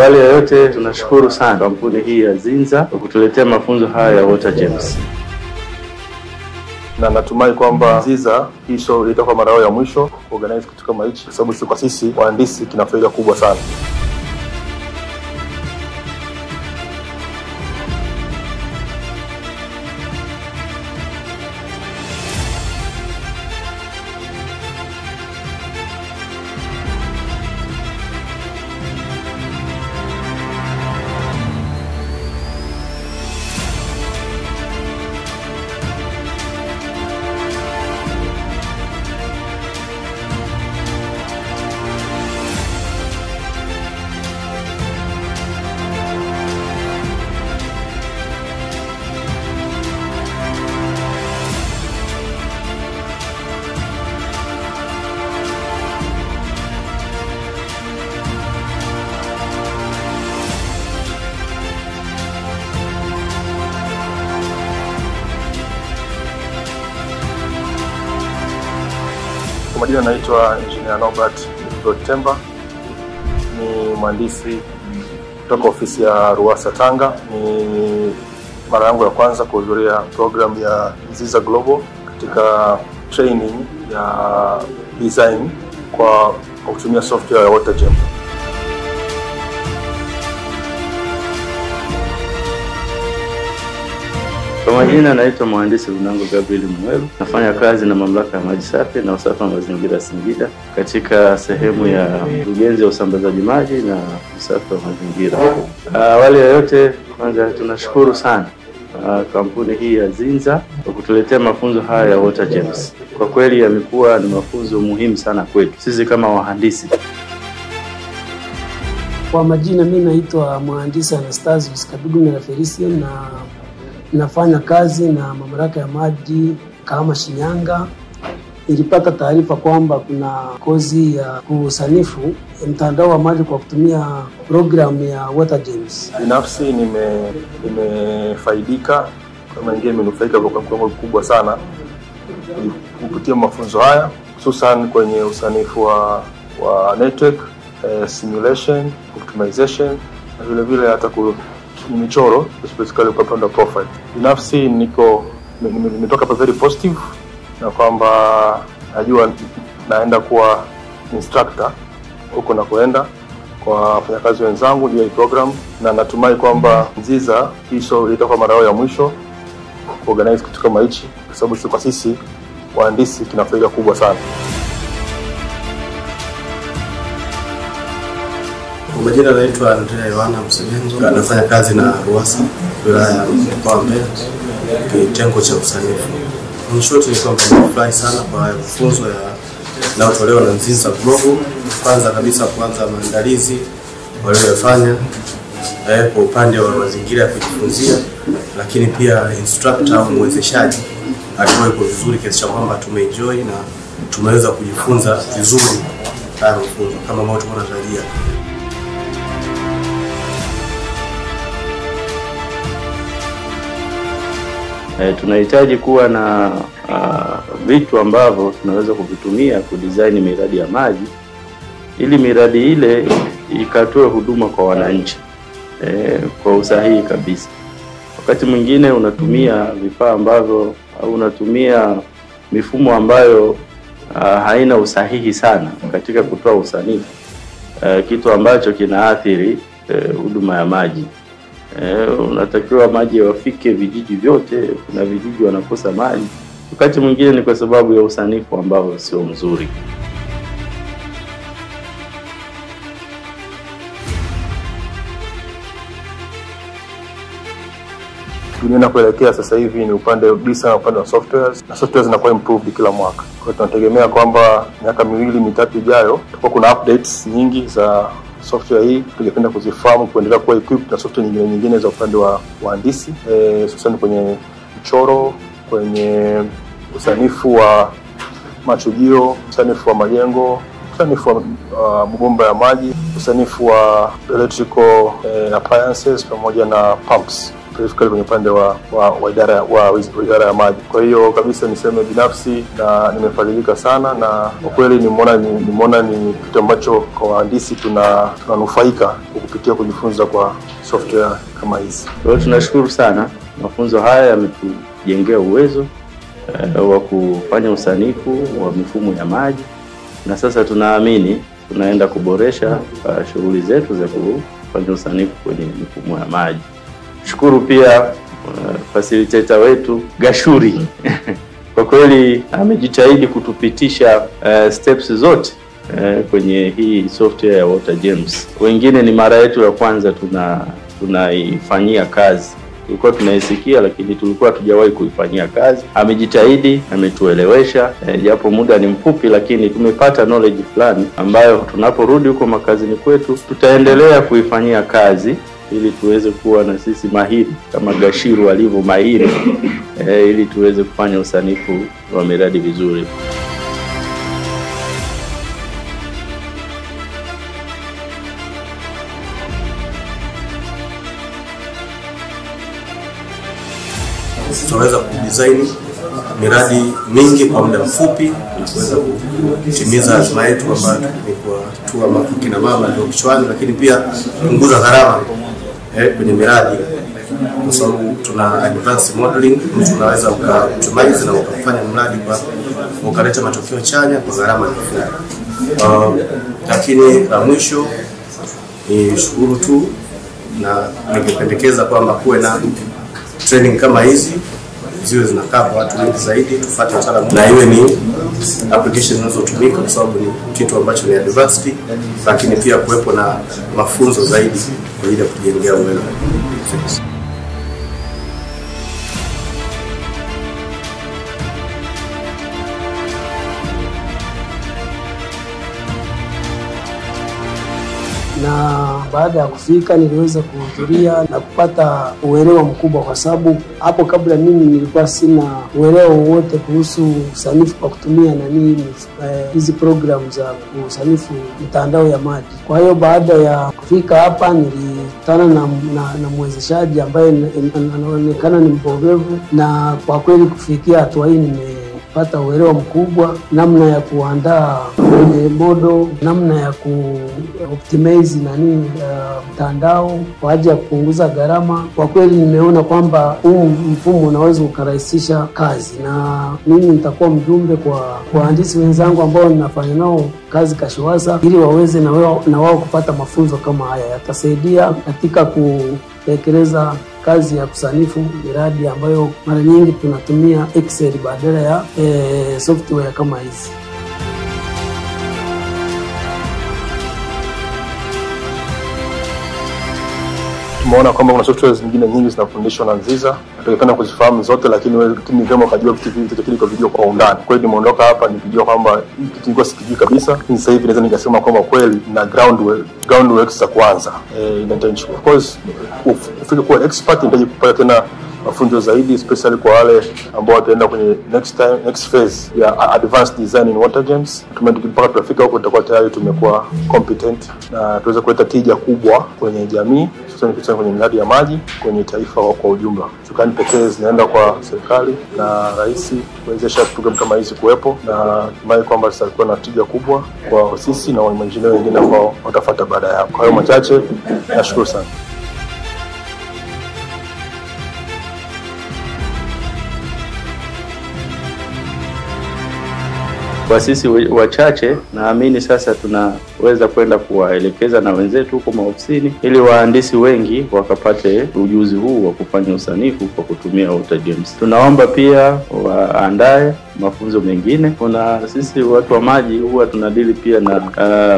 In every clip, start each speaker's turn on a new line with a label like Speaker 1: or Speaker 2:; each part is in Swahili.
Speaker 1: Awali ya yote tunashukuru sana kampuni hii ya Zinza kwa kutuletea mafunzo haya ya Water Gems.
Speaker 2: Na natumai kwamba Zinza hii show itakuwa mara ya mwisho organize kitu kama hichi, kwa sababu kwa sisi wahandisi kina faida kubwa sana. Kwa majina naitwa Engineer Norbert Temba, ni mhandisi kutoka ofisi ya Ruwasa Tanga. Ni mara yangu ya kwanza kuhudhuria program ya Zinza Global katika training ya design kwa kutumia software ya Water Gems.
Speaker 1: Kwa majina naitwa mhandisi Lunango Gabriel Mwelu. Nafanya kazi na mamlaka ya maji safi na usafi wa mazingira Singida katika sehemu ya ujenzi wa usambazaji maji na usafi wa mazingira. Awali ya yote kwanza tunashukuru sana kampuni hii ya Zinza kwa kutuletea mafunzo haya ya Water Gems. Kwa kweli yamekuwa ni mafunzo muhimu sana kwetu sisi kama wahandisi.
Speaker 3: Kwa majina mimi naitwa mhandisi Anastasius Kadugu Felician na nafanya kazi na mamlaka ya maji kama Shinyanga. Nilipata taarifa kwamba kuna kozi ya kusanifu mtandao wa maji kwa kutumia program ya Water Gems.
Speaker 2: Binafsi nimefaidika, kama wengine nimenufaika kwa kiwango kikubwa sana kupitia mafunzo haya, hususan kwenye usanifu wa network, simulation, optimization na vile vile hata michoro, specifically kwa upande wa profile. Binafsi nimetoka hapa very positive, na kwamba najua naenda kuwa instructor huko na kuenda kwa wafanyakazi wenzangu juu ya program, na natumai kwamba Zinza hii show itakuwa mara ya mwisho organize kitu kama hichi, kwa sababu kwa sisi wahandisi kina faida kubwa sana.
Speaker 4: Kwa majina naitwa Andrea Yohana Msebenzo, nafanya kazi na Ruwasa wilaya ya Mbeya, kitengo cha usanifu. In short ni kwamba nimefurahi sana kwa mafunzo yanayotolewa na Zinza Global. Kwanza kabisa kuanza maandalizi waliyofanya kwa upande wa mazingira ya kujifunzia, lakini pia instructor au mwezeshaji alikuwa yuko vizuri kiasi cha kwamba tumeenjoy na tumeweza kujifunza vizuri haya mafunzo kama ambavyo tulikuwa tunatarajia.
Speaker 1: Tunahitaji kuwa na vitu ambavyo tunaweza kuvitumia kudesign miradi ya maji ili miradi ile ikatoe huduma kwa wananchi kwa usahihi kabisa. Wakati mwingine unatumia vifaa ambavyo au unatumia mifumo ambayo haina usahihi sana katika kutoa usanifu, kitu ambacho kinaathiri huduma ya maji. Unatakiwa maji yafike vijiji vyote, kuna vijiji wanakosa maji. Wakati mwingine ni kwa sababu ya usanifu ambao sio mzuri.
Speaker 2: Dunia kuelekea sasa hivi ni upande wa design na upande wa softwares, na softwares zinakuwa improved kila mwaka. Kwa hiyo tunategemea kwamba miaka 2-3 ijayo tutakuwa kuna updates nyingi za software hii. Tungependa kuzifahamu kuendelea kuwa equipped na software nyingine za upande wa wahandisi, hususan kwenye mchoro, kwenye usanifu wa machujio, usanifu wa majengo, usanifu wa mabomba ya maji, usanifu wa electrical appliances pamoja na pumps. specifically kwenye upande wa idara ya maji. Kwa hiyo kabisa niseme binafsi na nimefadhilika sana, na kwa kweli nimeona ni kitu ambacho kwa wahandisi tunanufaika kupitia kujifunza kwa software kama hizi.
Speaker 1: Kwa hiyo tunashukuru sana, mafunzo haya yametujengea uwezo wa kufanya usanifu wa mifumo ya maji, na sasa tunaamini tunaenda kuboresha shughuli zetu za kufanya usanifu kwenye mifumo ya maji. Shukuru pia facilitator wetu Gashuri kwa kweli amejitahidi kutupitisha steps zote kwenye hii software ya WaterGems. Wengine ni mara yetu ya kwanza tunaifanyia kazi. Tulikuwa tunaisikia lakini tulikuwa hatujawahi kuifanyia kazi. Amejitahidi, ametuelewesha, japo muda ni mfupi, lakini tumepata knowledge fulani ambayo tunaporudi huko makazini kwetu tutaendelea kuifanyia kazi ili tuweze kuwa na sisi mahiri kama Gashiru alivyo mahiri ili tuweze kufanya usanifu wa miradi vizuri.
Speaker 4: Tunaweza kudesign miradi mingi kwa muda mfupi na kuweza kutimiza azma yetu ambayo ni kuwatua makina mama ndio kichwani, lakini pia kupunguza gharama kwenye miradi, kwa sababu tuna advanced modeling. Tunaweza ukautumize na ukafanya mradi kwa ukaleta matokeo chanya kwa gharama nafuu. Lakini la mwisho ni shukuru tu, na ningependekeza kwamba kuwe na training kama hizi ziwe zinakaa kwa watu wengi zaidi, tufuate utaalamu na iwe ni application zinazotumika, kwa sababu ni kitu ambacho ni advanced, lakini pia kuwepo na mafunzo zaidi kwa ajili ya kujengea uwezo.
Speaker 3: Na baada ya kufika niliweza kuhudhuria na kupata uelewa mkubwa, kwa sababu hapo kabla mimi nilikuwa sina uelewa wowote kuhusu usanifu kwa kutumia hizi program za kusanifu mitandao ya maji. Kwa hiyo baada ya kufika hapa nilikutana na mwezeshaji ambaye anaonekana ni mbobevu, na kwa kweli kufikia hatua hii nimepata uelewa mkubwa namna ya kuandaa model, namna ya optimize mtandao kwa ajili ya kupunguza gharama. Kwa kweli nimeona kwamba huu mfumo unaweza ukarahisisha kazi, na mimi nitakuwa mjumbe kwa wahandisi wenzangu ambao ninafanya nao kazi Kashiwasa, ili waweze na wao kupata mafunzo kama haya. Yatasaidia katika kutekeleza kazi ya kusanifu miradi ambayo mara nyingi tunatumia Excel badala ya software kama hizi.
Speaker 2: Tumeona kwamba kuna software zingine nyingi zinafundishwa na Nziza. Tungependa kuzifahamu zote, lakini kama ukajua kitu kile kwa video kwa undani. Kwa hiyo nimeondoka hapa nikijua kwamba kitu nilikuwa sikijui kabisa. Sasa hivi naweza nikasema kwamba kweli na groundworks za kwanza. Of course ufike kuwa expert ndio kupata tena mafunzo zaidi, especially kwa wale ambao wataenda kwenye next phase ya advanced design in WaterGems. Mpaka tutafika huko tutakuwa tayari tumekuwa competent na tuweze kuleta tija kubwa kwenye jamii, hususan kwenye miradi ya maji kwenye taifa kwa ujumla. Shukrani pekee zinaenda kwa serikali na rais kuwezesha program kama hizi kuwepo, na tumaini kwamba zitakuwa na tija kubwa kwa sisi na wengine ambao watafuata baada ya hapo. Kwa hiyo machache, nashukuru sana.
Speaker 1: Kwa sisi wachache, naamini sasa tunaweza kwenda kuwaelekeza na wenzetu huko maofisini ili wahandisi wengi wakapate ujuzi huu wa kufanya usanifu kwa kutumia WaterGems. Tunaomba pia waandae mafunzo mengine. Kuna sisi watu wa maji huwa tunadili pia na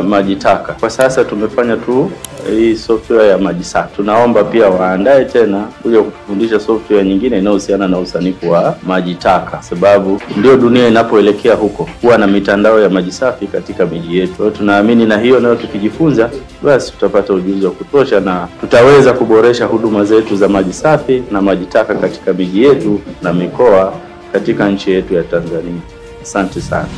Speaker 1: maji taka. Kwa sasa tumefanya tu hii software ya maji safi. Tunaomba pia waandae tena kuja kutufundisha software nyingine inayohusiana na usanifu wa maji taka, sababu ndio dunia inapoelekea huko, kuwa na mitandao ya maji safi katika miji yetu. Kwa hiyo tunaamini na hiyo nayo tukijifunza, basi tutapata ujuzi wa kutosha na tutaweza kuboresha huduma zetu za maji safi na maji taka katika miji yetu na mikoa katika nchi yetu ya Tanzania. Asante sana.